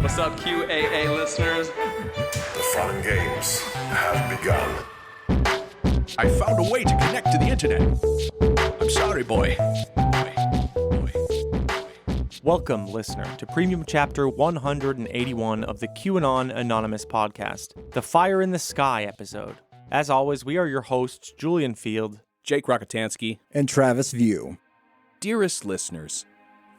What's up, QAA listeners? The fun games have begun. I found a way to connect to the internet. I'm sorry, boy. Welcome, listener, to Premium Chapter 181 of the QAnon Anonymous podcast, the Fire in the Sky episode. As always, we are your hosts, Julian Field, Jake Rockatansky, and Travis Walton. Dearest listeners,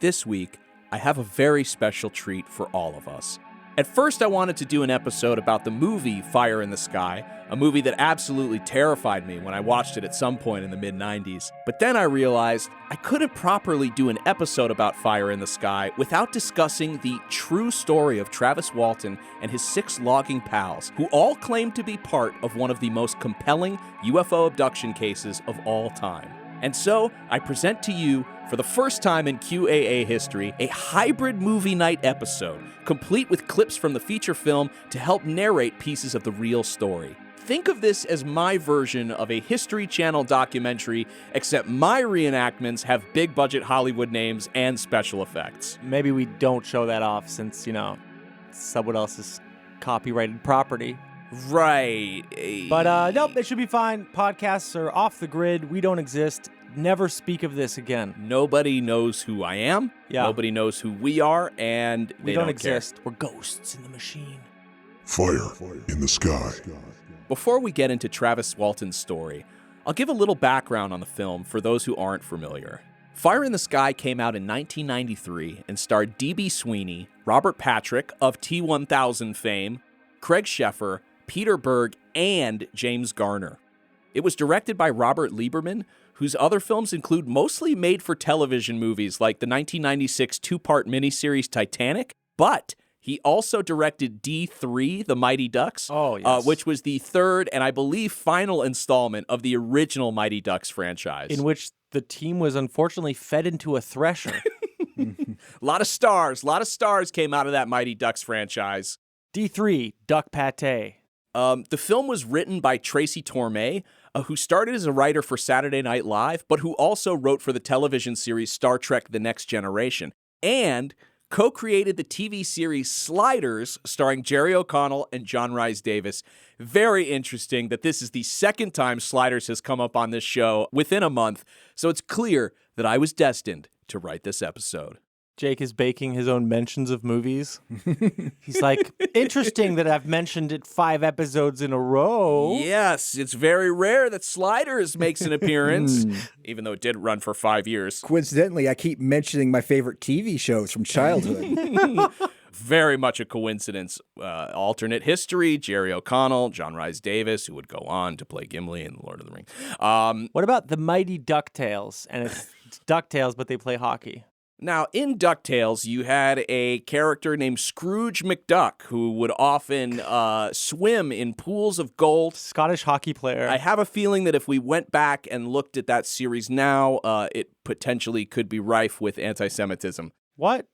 this week I have a very special treat for all of us. At first, I wanted to do an episode about the movie Fire in the Sky, a movie that absolutely terrified me when I watched it at some point in the mid-90s. But then I realized I couldn't properly do an episode about Fire in the Sky without discussing the true story of Travis Walton and his 6 logging pals, who all claim to be part of one of the most compelling UFO abduction cases of all time. And so, I present to you, for the first time in QAA history, a hybrid movie night episode, complete with clips from the feature film to help narrate pieces of the real story. Think of this as my version of a History Channel documentary, except my reenactments have big-budget Hollywood names and special effects. Maybe we don't show that off since, it's someone else's copyrighted property. Right. But nope, it should be fine. Podcasts are off the grid. We don't exist. Never speak of this again. Nobody knows who I am. Yeah. Nobody knows who we are, and we don't exist. Care. We're ghosts in the machine. Fire in the sky. Before we get into Travis Walton's story, I'll give a little background on the film for those who aren't familiar. Fire in the Sky came out in 1993 and starred D.B. Sweeney, Robert Patrick of T-1000 fame, Craig Sheffer, Peter Berg, and James Garner. It was directed by Robert Lieberman, whose other films include mostly made-for-television movies like the 1996 two-part miniseries Titanic, but he also directed D3, The Mighty Ducks, which was the third and I believe final installment of the original Mighty Ducks franchise. In which the team was unfortunately fed into a thresher. A lot of stars came out of that Mighty Ducks franchise. D3, Duck Pate. The film was written by Tracy Torme, who started as a writer for Saturday Night Live, but who also wrote for the television series Star Trek The Next Generation, and co-created the TV series Sliders, starring Jerry O'Connell and John Rhys Davis. Very interesting that this is the second time Sliders has come up on this show within a month, so it's clear that I was destined to write this episode. Jake is baking his own mentions of movies. He's like, interesting that I've mentioned it 5 episodes in a row. Yes, it's very rare that Sliders makes an appearance, even though it did run for 5 years. Coincidentally, I keep mentioning my favorite TV shows from childhood. Very much a coincidence. Alternate history, Jerry O'Connell, John Rhys Davis, who would go on to play Gimli in The Lord of the Rings. What about the Mighty DuckTales? And it's DuckTales, but they play hockey. Now, in DuckTales, you had a character named Scrooge McDuck who would often swim in pools of gold. Scottish hockey player. I have a feeling that if we went back and looked at that series now, it potentially could be rife with anti-Semitism. What?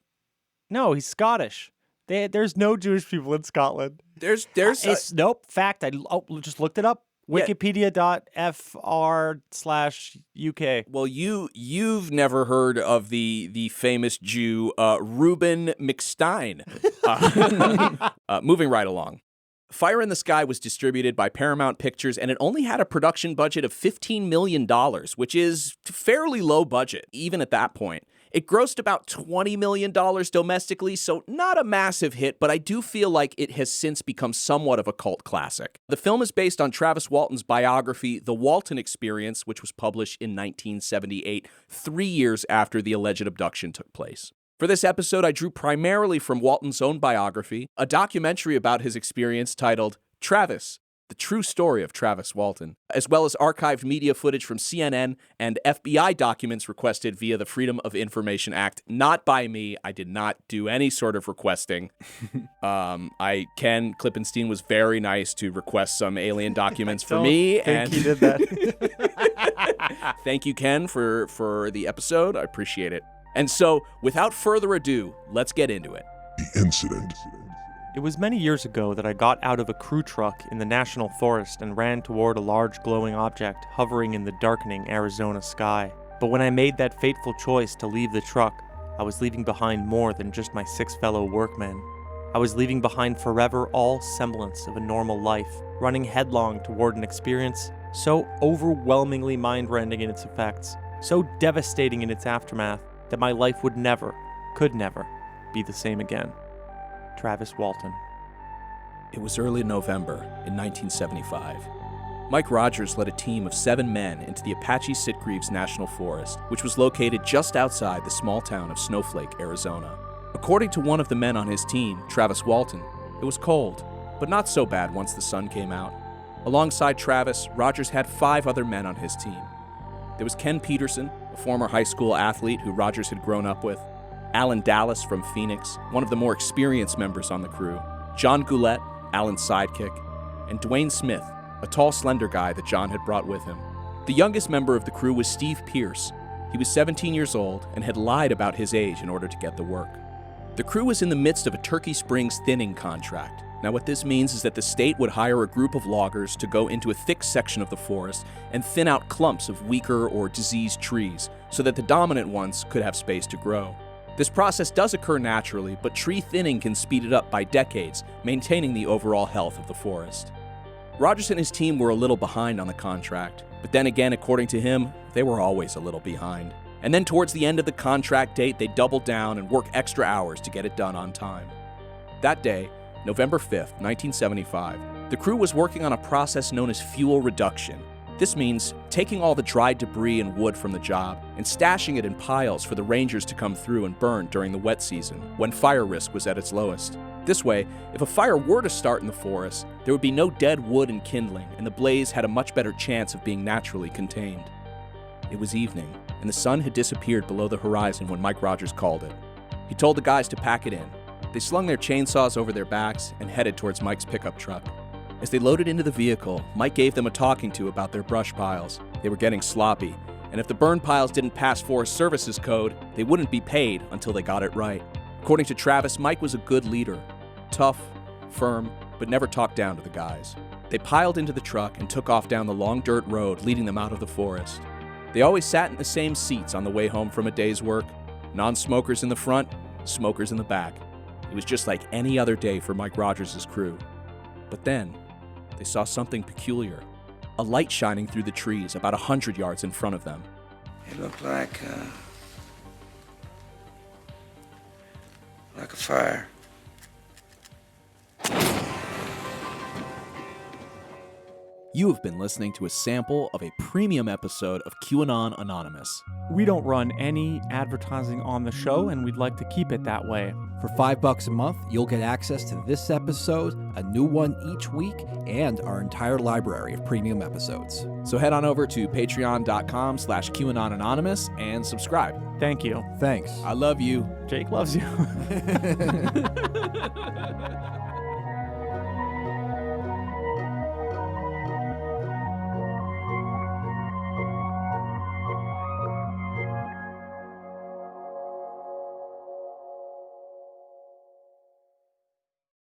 No, he's Scottish. There's no Jewish people in Scotland. Nope. Fact. I just looked it up. Wikipedia.fr/UK. Well, you've never heard of the famous Jew Reuben McStein. Moving right along. Fire in the Sky was distributed by Paramount Pictures, and it only had a production budget of $15 million, which is fairly low budget, even at that point. It grossed about $20 million domestically, so not a massive hit, but I do feel like it has since become somewhat of a cult classic. The film is based on Travis Walton's biography, The Walton Experience, which was published in 1978, 3 years after the alleged abduction took place. For this episode, I drew primarily from Walton's own biography, a documentary about his experience titled Travis, The True Story of Travis Walton, as well as archived media footage from CNN and FBI documents requested via the Freedom of Information Act. Not by me. I did not do any sort of requesting. Ken Klippenstein was very nice to request some alien documents for me. And he did that. Thank you, Ken, for the episode. I appreciate it. And so, without further ado, let's get into it. The incident. It was many years ago that I got out of a crew truck in the national forest and ran toward a large glowing object hovering in the darkening Arizona sky. But when I made that fateful choice to leave the truck, I was leaving behind more than just my 6 fellow workmen. I was leaving behind forever all semblance of a normal life, running headlong toward an experience so overwhelmingly mind-rending in its effects, so devastating in its aftermath, that my life would never, could never, be the same again. Travis Walton. It was early November in 1975. Mike Rogers led a team of 7 men into the Apache Sitgreaves National Forest, which was located just outside the small town of Snowflake, Arizona. According to one of the men on his team, Travis Walton, it was cold, but not so bad once the sun came out. Alongside Travis, Rogers had 5 other men on his team. There was Ken Peterson, a former high school athlete who Rogers had grown up with, Alan Dallas from Phoenix, one of the more experienced members on the crew, John Goulet, Alan's sidekick, and Dwayne Smith, a tall, slender guy that John had brought with him. The youngest member of the crew was Steve Pierce. He was 17 years old and had lied about his age in order to get the work. The crew was in the midst of a Turkey Springs thinning contract. Now what this means is that the state would hire a group of loggers to go into a thick section of the forest and thin out clumps of weaker or diseased trees so that the dominant ones could have space to grow. This process does occur naturally, but tree thinning can speed it up by decades, maintaining the overall health of the forest. Rogers and his team were a little behind on the contract, but then again, according to him, they were always a little behind. And then towards the end of the contract date, they doubled down and worked extra hours to get it done on time. That day, November 5th, 1975, the crew was working on a process known as fuel reduction. This means taking all the dried debris and wood from the job and stashing it in piles for the rangers to come through and burn during the wet season, when fire risk was at its lowest. This way, if a fire were to start in the forest, there would be no dead wood and kindling, and the blaze had a much better chance of being naturally contained. It was evening, and the sun had disappeared below the horizon when Mike Rogers called it. He told the guys to pack it in. They slung their chainsaws over their backs and headed towards Mike's pickup truck. As they loaded into the vehicle, Mike gave them a talking to about their brush piles. They were getting sloppy, and if the burn piles didn't pass Forest Services code, they wouldn't be paid until they got it right. According to Travis, Mike was a good leader. Tough, firm, but never talked down to the guys. They piled into the truck and took off down the long dirt road leading them out of the forest. They always sat in the same seats on the way home from a day's work. Non-smokers in the front, smokers in the back. It was just like any other day for Mike Rogers' crew. But then, they saw something peculiar. A light shining through the trees about 100 yards in front of them. It looked like a fire. You have been listening to a sample of a premium episode of QAnon Anonymous. We don't run any advertising on the show, and we'd like to keep it that way. For $5 a month, you'll get access to this episode, a new one each week, and our entire library of premium episodes. So head on over to patreon.com/QAnon Anonymous and subscribe. Thank you. Thanks. I love you. Jake loves you.